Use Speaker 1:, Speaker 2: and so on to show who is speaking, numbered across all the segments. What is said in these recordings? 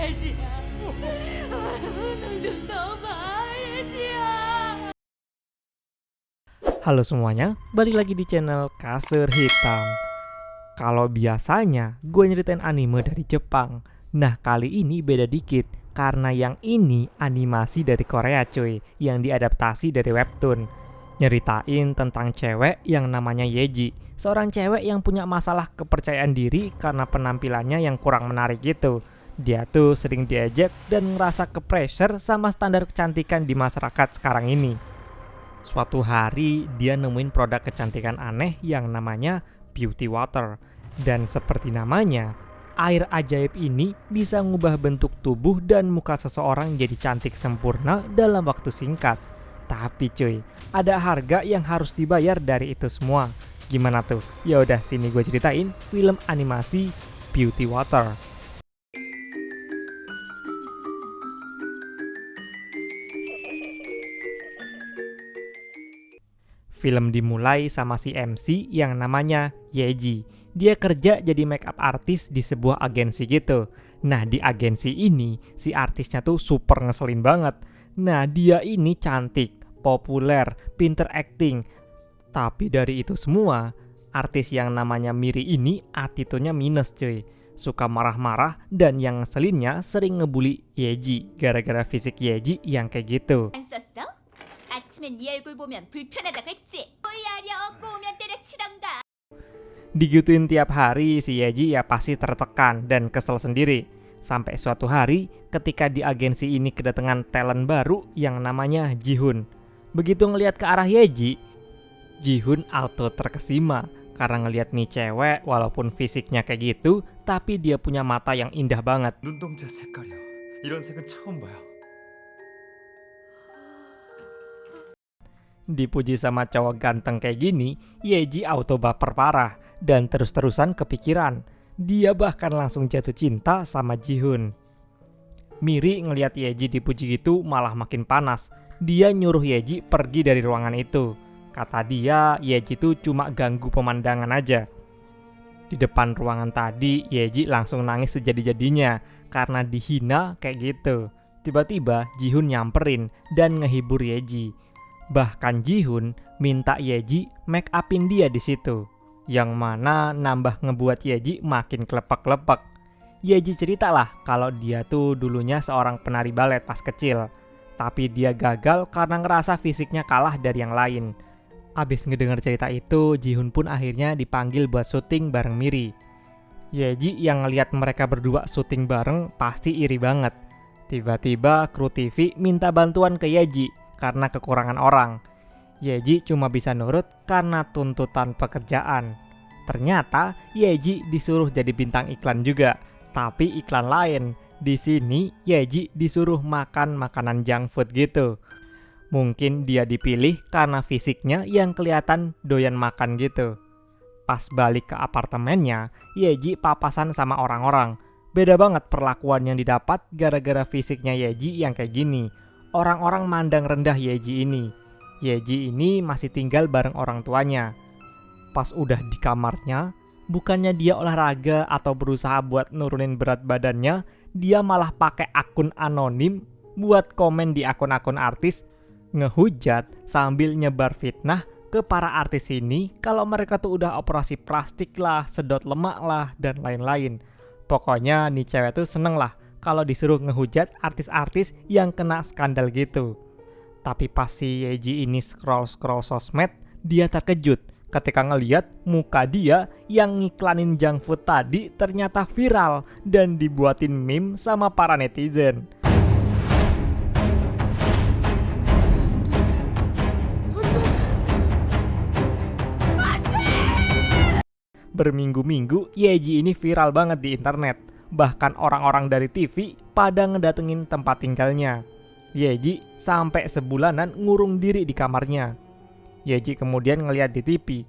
Speaker 1: 봐야지. 좀 더 봐야지.
Speaker 2: Halo semuanya, balik lagi di channel Kasur Hitam. Kalau biasanya gue nyeritain anime dari Jepang, nah kali ini beda dikit karena yang ini animasi dari Korea cuy, yang diadaptasi dari webtoon. Nyeritain tentang cewek yang namanya Yeji, seorang cewek yang punya masalah kepercayaan diri karena penampilannya yang kurang menarik gitu. Dia tuh sering diejek dan ngerasa ke-pressure sama standar kecantikan di masyarakat sekarang ini. Suatu hari dia nemuin produk kecantikan aneh yang namanya beauty water. Dan seperti namanya, air ajaib ini bisa ngubah bentuk tubuh dan muka seseorang jadi cantik sempurna dalam waktu singkat. Tapi cuy, ada harga yang harus dibayar dari itu semua. Gimana tuh? Ya udah sini gue ceritain film animasi Beauty Water. Film dimulai sama si MC yang namanya Yeji. Dia kerja jadi makeup artist di sebuah agensi gitu. Nah di agensi ini si artisnya tuh super ngeselin banget. Nah dia ini cantik, populer, pinter acting. Tapi dari itu semua, artis yang namanya Miri ini attitude-nya minus cuy. Suka marah-marah dan yang ngeselinnya sering ngebully Yeji gara-gara fisik Yeji yang kayak gitu.
Speaker 1: 안 썼어? 아침엔 네 얼굴 보면 불편하다고 했지. 꼴야려 꼬우면 때려치던가.
Speaker 2: Digituin tiap hari, si Yeji ya pasti tertekan dan kesel sendiri. Sampai suatu hari ketika di agensi ini kedatangan talent baru yang namanya Jihun. Begitu ngelihat ke arah Yeji, Jihun auto terkesima karena ngelihat nih cewek walaupun fisiknya kayak gitu, tapi dia punya mata yang indah banget.
Speaker 3: 눈동자 색깔이야. 이런 색은 처음 봐요.
Speaker 2: Dipuji sama cowok ganteng kayak gini, Yeji auto baper parah dan terus-terusan kepikiran. Dia bahkan langsung jatuh cinta sama Jihun. Miri ngelihat Yeji dipuji gitu malah makin panas. Dia nyuruh Yeji pergi dari ruangan itu. Kata dia, Yeji tuh cuma ganggu pemandangan aja. Di depan ruangan tadi, Yeji langsung nangis sejadi-jadinya karena dihina kayak gitu. Tiba-tiba Jihun nyamperin dan ngehibur Yeji. Bahkan Jihun minta Yeji make upin dia di situ, yang mana nambah ngebuat Yeji makin klepek-klepek. Yeji ceritalah kalau dia tuh dulunya seorang penari balet pas kecil, tapi dia gagal karena ngerasa fisiknya kalah dari yang lain. Abis ngedenger cerita itu, Jihun pun akhirnya dipanggil buat syuting bareng Miri. Yeji yang ngeliat mereka berdua syuting bareng pasti iri banget. Tiba-tiba kru TV minta bantuan ke Yeji karena kekurangan orang. Yeji cuma bisa nurut karena tuntutan pekerjaan. Ternyata Yeji disuruh jadi bintang iklan juga, tapi iklan lain. Di sini Yeji disuruh makan makanan junk food gitu. Mungkin dia dipilih karena fisiknya yang kelihatan doyan makan gitu. Pas balik ke apartemennya, Yeji papasan sama orang-orang. Beda banget perlakuan yang didapat gara-gara fisiknya Yeji yang kayak gini. Orang-orang mandang rendah Yeji ini. Yeji ini masih tinggal bareng orang tuanya. Pas udah di kamarnya, bukannya dia olahraga atau berusaha buat nurunin berat badannya, dia malah pakai akun anonim buat komen di akun-akun artis, ngehujat sambil nyebar fitnah ke para artis ini kalau mereka tuh udah operasi plastik lah, sedot lemak lah, dan lain-lain. Pokoknya nih cewek tuh seneng lah kalau disuruh ngehujat artis-artis yang kena skandal gitu. Tapi pas si Yeji ini scroll-scroll sosmed, dia terkejut ketika ngeliat muka dia yang ngiklanin junk food tadi ternyata viral dan dibuatin meme sama para netizen. Berminggu-minggu, Yeji ini viral banget di internet. Bahkan orang-orang dari TV pada ngedatengin tempat tinggalnya. Yeji sampai sebulanan ngurung diri di kamarnya. Yeji kemudian ngeliat di TV.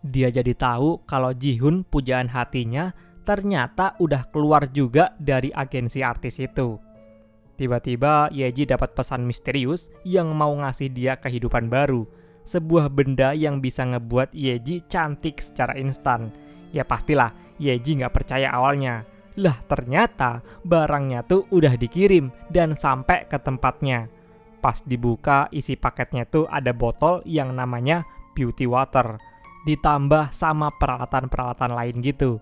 Speaker 2: Dia jadi tahu kalau Jihun pujaan hatinya ternyata udah keluar juga dari agensi artis itu. Tiba-tiba Yeji dapat pesan misterius yang mau ngasih dia kehidupan baru. Sebuah benda yang bisa ngebuat Yeji cantik secara instan. Ya pastilah, Yeji nggak percaya awalnya. Lah ternyata barangnya tuh udah dikirim dan sampai ke tempatnya. Pas dibuka isi paketnya tuh ada botol yang namanya beauty water. Ditambah sama peralatan-peralatan lain gitu.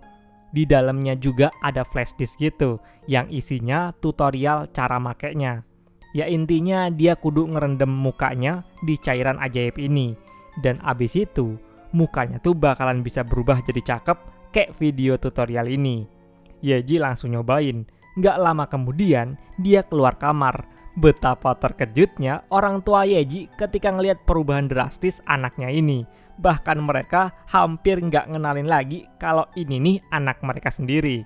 Speaker 2: Di dalamnya juga ada flash disk gitu yang isinya tutorial cara makainya. Ya intinya dia kudu ngerendam mukanya di cairan ajaib ini. Dan abis itu mukanya tuh bakalan bisa berubah jadi cakep kayak video tutorial ini. Yeji langsung nyobain. Nggak lama kemudian dia keluar kamar. Betapa terkejutnya orang tua Yeji ketika ngelihat perubahan drastis anaknya ini. Bahkan mereka hampir nggak ngenalin lagi kalau ini nih anak mereka sendiri.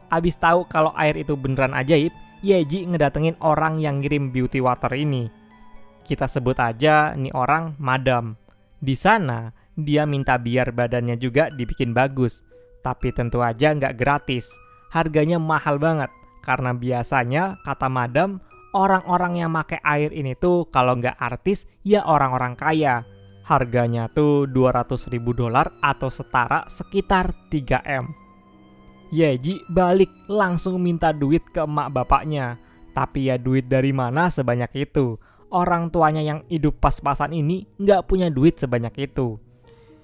Speaker 2: Abis tahu kalau air itu beneran ajaib, Yeji ngedatengin orang yang ngirim beauty water ini. Kita sebut aja nih orang Madam. Di sana dia minta biar badannya juga dibikin bagus. Tapi tentu aja nggak gratis. Harganya mahal banget. Karena biasanya, kata Madam, orang-orang yang pakai air ini tuh kalau nggak artis, ya orang-orang kaya. Harganya tuh $200.000 atau setara sekitar 3M. Yeji balik langsung minta duit ke emak bapaknya. Tapi ya duit dari mana sebanyak itu? Orang tuanya yang hidup pas-pasan ini nggak punya duit sebanyak itu.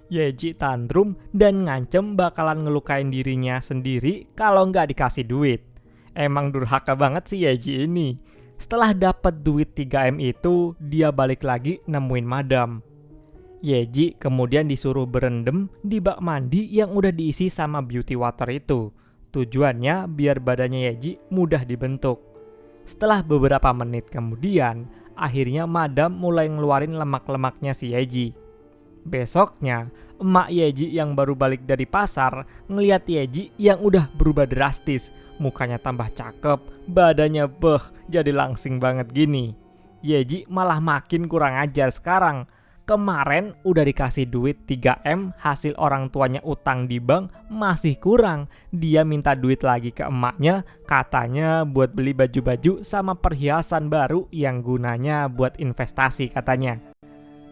Speaker 2: Yeji tantrum dan ngancem bakalan ngelukain dirinya sendiri kalau nggak dikasih duit. Emang durhaka banget sih Yeji ini. Setelah dapat duit 3M itu, dia balik lagi nemuin Madam. Yeji kemudian disuruh berendam di bak mandi yang udah diisi sama beauty water itu. Tujuannya biar badannya Yeji mudah dibentuk. Setelah beberapa menit kemudian, akhirnya Madam mulai ngeluarin lemak-lemaknya si Yeji. Besoknya, emak Yeji yang baru balik dari pasar ngeliat Yeji yang udah berubah drastis. Mukanya tambah cakep, badannya jadi langsing banget gini. Yeji malah makin kurang ajar sekarang. Kemarin udah dikasih duit 3M, hasil orang tuanya utang di bank masih kurang. Dia minta duit lagi ke emaknya, katanya buat beli baju-baju sama perhiasan baru yang gunanya buat investasi katanya.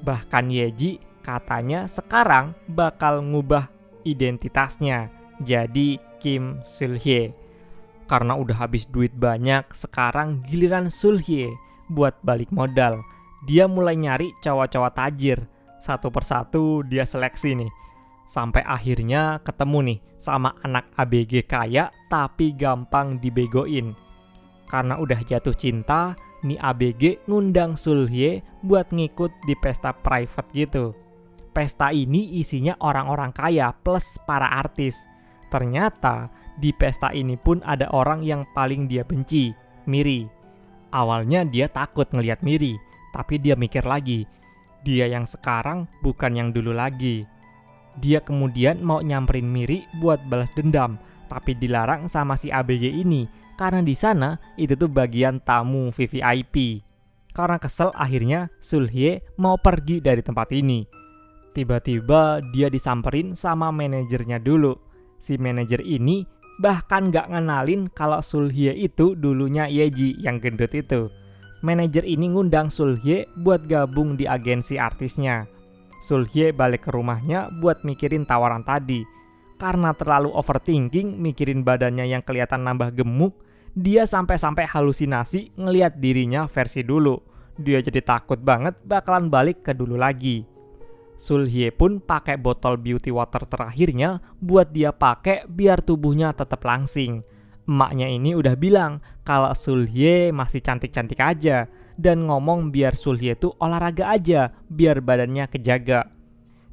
Speaker 2: Bahkan Yeji katanya sekarang bakal ngubah identitasnya jadi Kim Sul-hye. Karena udah habis duit banyak, sekarang giliran Sul-hye buat balik modal. Dia mulai nyari cowok-cowok tajir. Satu persatu dia seleksi nih. Sampai akhirnya ketemu nih sama anak ABG kaya tapi gampang dibegoin. Karena udah jatuh cinta, nih ABG ngundang Sul-hye buat ngikut di pesta private gitu. Pesta ini isinya orang-orang kaya plus para artis. Ternyata di pesta ini pun ada orang yang paling dia benci, Miri. Awalnya dia takut ngelihat Miri, tapi dia mikir lagi. Dia yang sekarang bukan yang dulu lagi. Dia kemudian mau nyamperin Miri buat balas dendam, tapi dilarang sama si ABG ini karena di sana itu tuh bagian tamu VVIP. Karena kesel akhirnya Sul-hye mau pergi dari tempat ini. Tiba-tiba dia disamperin sama manajernya dulu. Si manajer ini bahkan gak ngenalin kalau Sul-hye itu dulunya Yeji yang gendut itu. Manajer ini ngundang Sul-hye buat gabung di agensi artisnya. Sul-hye balik ke rumahnya buat mikirin tawaran tadi. Karena terlalu overthinking mikirin badannya yang kelihatan nambah gemuk, dia sampai-sampai halusinasi ngelihat dirinya versi dulu. Dia jadi takut banget bakalan balik ke dulu lagi. Sul-hye pun pakai botol beauty water terakhirnya buat dia pakai biar tubuhnya tetap langsing. Emaknya ini udah bilang kalau Sul-hye masih cantik-cantik aja dan ngomong biar Sul-hye tuh olahraga aja biar badannya kejaga.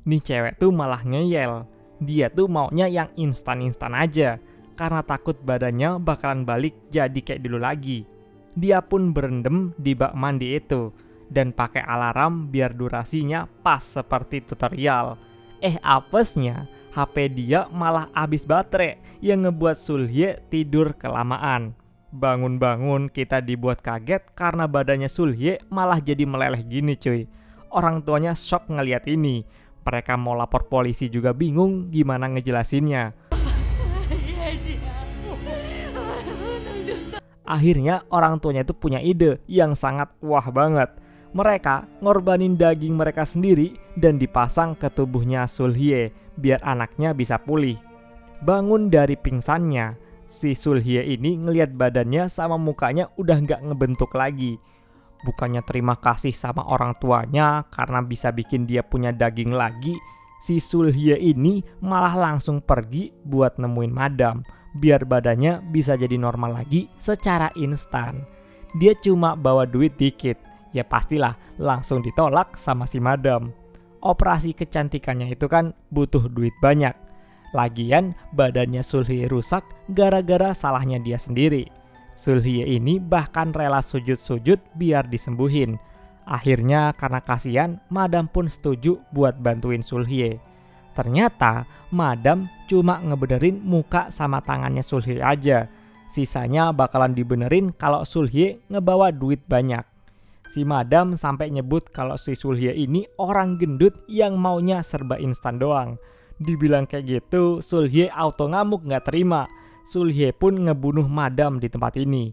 Speaker 2: Nih cewek tuh malah ngeyel. Dia tuh maunya yang instan-instan aja karena takut badannya bakalan balik jadi kayak dulu lagi. Dia pun berendam di bak mandi itu dan pakai alarm biar durasinya pas seperti tutorial. Apesnya HP dia malah habis baterai yang ngebuat Sul-hye tidur kelamaan. Bangun-bangun kita dibuat kaget karena badannya Sul-hye malah jadi meleleh gini cuy. Orang tuanya shock ngeliat ini. Mereka mau lapor polisi juga bingung gimana ngejelasinnya. Akhirnya orang tuanya itu punya ide yang sangat wah banget. Mereka ngorbanin daging mereka sendiri dan dipasang ke tubuhnya Sul-hye biar anaknya bisa pulih. Bangun dari pingsannya, Si Sulhye ini ngelihat badannya sama mukanya udah nggak ngebentuk lagi. Bukannya terima kasih sama orang tuanya karena bisa bikin dia punya daging lagi, si Sulhye ini malah langsung pergi buat nemuin madam, biar badannya bisa jadi normal lagi secara instan. Dia cuma bawa duit dikit, ya pastilah langsung ditolak sama si madam. Operasi kecantikannya itu kan butuh duit banyak. Lagian badannya Sulhye rusak gara-gara salahnya dia sendiri. Sulhye ini bahkan rela sujud-sujud biar disembuhin. Akhirnya karena kasihan, madam pun setuju buat bantuin Sulhye. Ternyata madam cuma ngebenerin muka sama tangannya Sulhye aja. Sisanya bakalan dibenerin kalau Sulhye ngebawa duit banyak. Si madam sampai nyebut kalau si Sulhye ini orang gendut yang maunya serba instan doang. Dibilang kayak gitu, Sulhye auto ngamuk gak terima. Sulhye pun ngebunuh madam di tempat ini.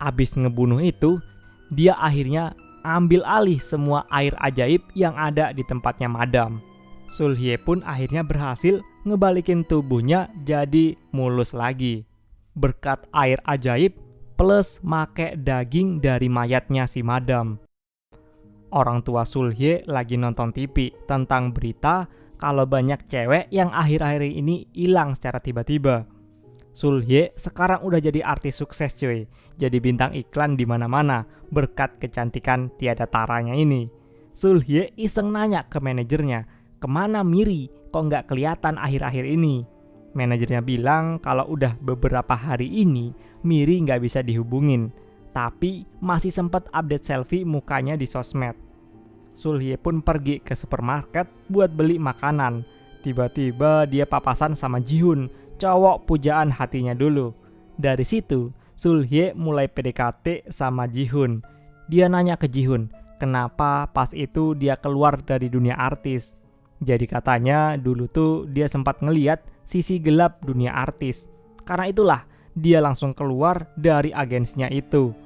Speaker 2: Abis ngebunuh itu, dia akhirnya ambil alih semua air ajaib yang ada di tempatnya madam. Sulhye pun akhirnya berhasil ngebalikin tubuhnya jadi mulus lagi. Berkat air ajaib plus make daging dari mayatnya si madam. Orang tua Sulhye lagi nonton TV tentang berita kalau banyak cewek yang akhir-akhir ini hilang secara tiba-tiba. Sulhye sekarang udah jadi artis sukses cuy. Jadi bintang iklan di mana-mana berkat kecantikan tiada taranya ini. Sulhye iseng nanya ke manajernya, "Kemana Miri? Kok nggak kelihatan akhir-akhir ini?" Manajernya bilang kalau udah beberapa hari ini Miri nggak bisa dihubungin, tapi masih sempat update selfie mukanya di sosmed. Sulhye pun pergi ke supermarket buat beli makanan. Tiba-tiba dia papasan sama Jihun, cowok pujaan hatinya dulu. Dari situ, Sulhye mulai PDKT sama Jihun. Dia nanya ke Jihun, kenapa pas itu dia keluar dari dunia artis. Jadi katanya dulu tuh dia sempat ngeliat sisi gelap dunia artis. Karena itulah dia langsung keluar dari agensinya itu.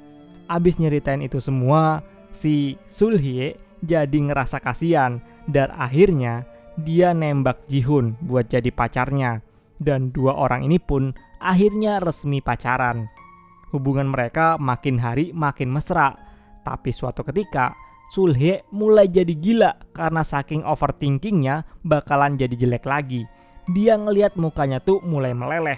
Speaker 2: Abis nyeritain itu semua, si Sulhye jadi ngerasa kasihan dan akhirnya dia nembak Jihun buat jadi pacarnya. Dan dua orang ini pun akhirnya resmi pacaran. Hubungan mereka makin hari makin mesra. Tapi suatu ketika Sulhye mulai jadi gila karena saking overthinkingnya bakalan jadi jelek lagi. Dia ngelihat mukanya tuh mulai meleleh.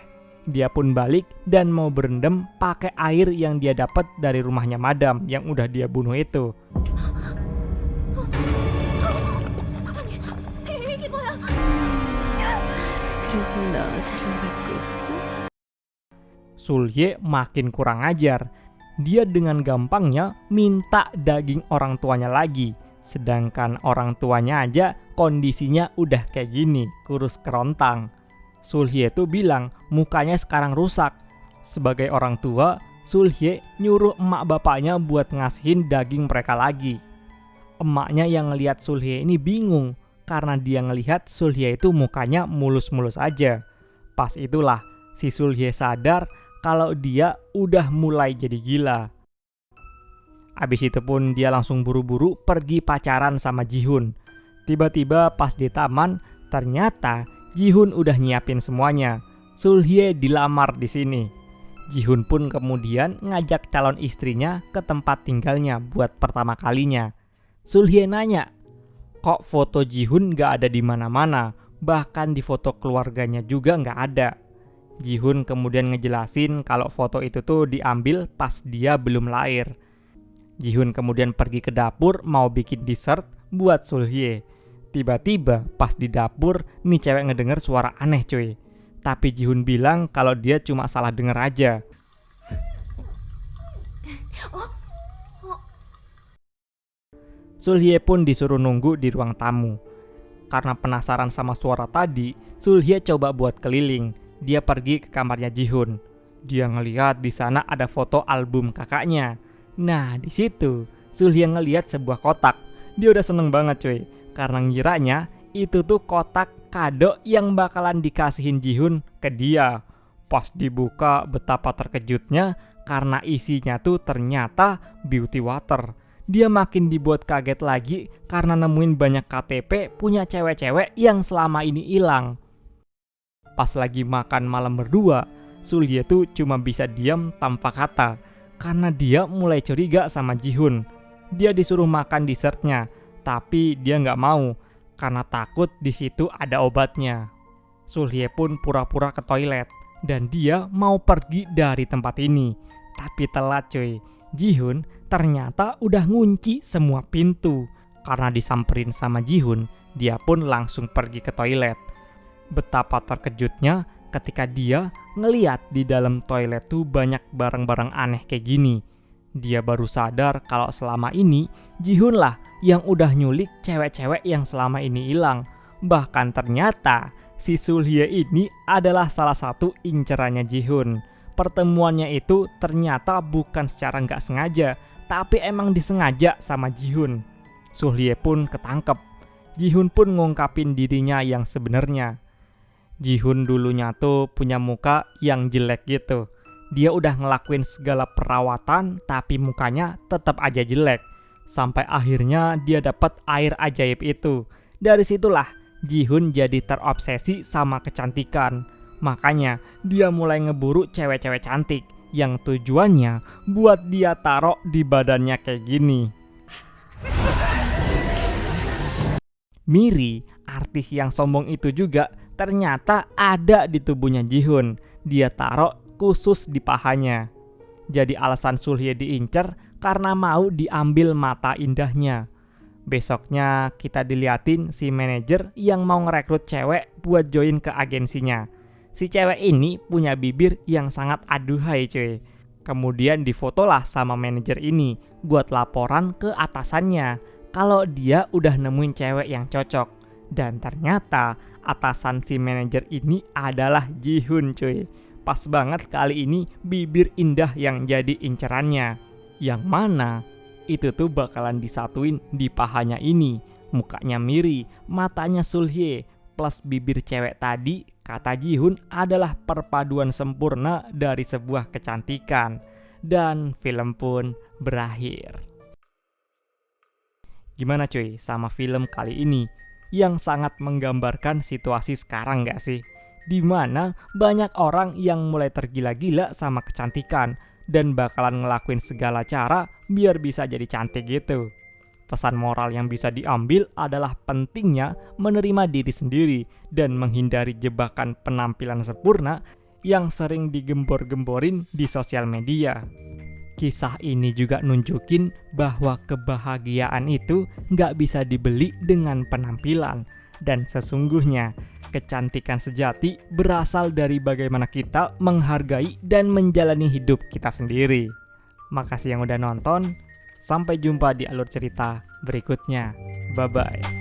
Speaker 2: Dia pun balik dan mau berendam pakai air yang dia dapat dari rumahnya madam yang udah dia bunuh itu. Sulhye makin kurang ajar. Dia dengan gampangnya minta daging orang tuanya lagi. Sedangkan orang tuanya aja kondisinya udah kayak gini, kurus kerontang. Sulhye tuh bilang mukanya sekarang rusak. Sebagai orang tua, Sulhye nyuruh emak bapaknya buat ngasihin daging mereka lagi. Emaknya yang ngelihat Sulhye ini bingung karena dia ngelihat Sulhye itu mukanya mulus-mulus aja. Pas itulah si Sulhye sadar kalau dia udah mulai jadi gila. Abis itu pun dia langsung buru-buru pergi pacaran sama Jihun. Tiba-tiba pas di taman, ternyata Jihun udah nyiapin semuanya. Sulhye dilamar di sini. Jihun pun kemudian ngajak calon istrinya ke tempat tinggalnya buat pertama kalinya. Sulhye nanya, kok foto Jihun gak ada di mana-mana, bahkan di foto keluarganya juga gak ada. Jihun kemudian ngejelasin kalau foto itu tuh diambil pas dia belum lahir. Jihun kemudian pergi ke dapur mau bikin dessert buat Sulhye. Tiba-tiba pas di dapur nih cewek ngedenger suara aneh cuy. Tapi Jihun bilang kalau dia cuma salah denger aja. Sulhye pun disuruh nunggu di ruang tamu. Karena penasaran sama suara tadi, Sulhye coba buat keliling. Dia pergi ke kamarnya Jihun. Dia ngelihat di sana ada foto album kakaknya. Nah, di situ Sulhye ngelihat sebuah kotak. Dia udah seneng banget cuy, karena ngiranya itu tuh kotak kado yang bakalan dikasihin Jihun ke dia. Pas dibuka betapa terkejutnya karena isinya tuh ternyata beauty water. Dia makin dibuat kaget lagi karena nemuin banyak KTP punya cewek-cewek yang selama ini hilang. Pas lagi makan malam berdua, Sulhye tuh cuma bisa diam tanpa kata karena dia mulai curiga sama Ji-hoon. Dia disuruh makan dessertnya, tapi dia nggak mau karena takut di situ ada obatnya. Sulhye pun pura-pura ke toilet dan dia mau pergi dari tempat ini. Tapi telat cuy, Ji-hoon ternyata udah ngunci semua pintu. Karena disamperin sama Ji-hoon, dia pun langsung pergi ke toilet. Betapa terkejutnya ketika dia ngeliat di dalam toilet tuh banyak barang-barang aneh kayak gini. Dia baru sadar kalau selama ini Ji-hoon lah yang udah nyulik cewek-cewek yang selama ini hilang. Bahkan ternyata si Sulhye ini adalah salah satu incerannya Ji-hoon. Pertemuannya itu ternyata bukan secara nggak sengaja, tapi emang disengaja sama Ji-hoon. Sulhye pun ketangkep. Ji-hoon pun ngungkapin dirinya yang sebenarnya. Ji-hoon dulunya tuh punya muka yang jelek gitu. Dia udah ngelakuin segala perawatan tapi mukanya tetap aja jelek. Sampai akhirnya dia dapat air ajaib itu. Dari situlah Ji-hoon jadi terobsesi sama kecantikan. Makanya dia mulai ngeburu cewek-cewek cantik yang tujuannya buat dia taruh di badannya kayak gini. Miri, artis yang sombong itu juga ternyata ada di tubuhnya Ji-hoon. Dia taruh khusus di pahanya. Jadi alasan Sulhye diincer karena mau diambil mata indahnya. Besoknya kita diliatin si manajer yang mau ngerekrut cewek buat join ke agensinya. Si cewek ini punya bibir yang sangat aduhai cuy. Kemudian difotolah sama manajer ini buat laporan ke atasannya kalau dia udah nemuin cewek yang cocok. Dan ternyata atasan si manajer ini adalah Ji-hoon cuy. Pas banget kali ini bibir indah yang jadi incerannya. Yang mana itu tuh bakalan disatuin di pahanya ini. Mukanya Miri, matanya Sulhye, plus bibir cewek tadi, kata Ji-hoon adalah perpaduan sempurna dari sebuah kecantikan. Dan film pun berakhir. Gimana cuy sama film kali ini? Yang sangat menggambarkan situasi sekarang gak sih? Dimana banyak orang yang mulai tergila-gila sama kecantikan dan bakalan ngelakuin segala cara biar bisa jadi cantik gitu. Pesan moral yang bisa diambil adalah pentingnya menerima diri sendiri dan menghindari jebakan penampilan sempurna yang sering digembor-gemborin di sosial media. Kisah ini juga nunjukin bahwa kebahagiaan itu nggak bisa dibeli dengan penampilan. Dan sesungguhnya, kecantikan sejati berasal dari bagaimana kita menghargai dan menjalani hidup kita sendiri. Makasih yang udah nonton, sampai jumpa di alur cerita berikutnya. Bye-bye.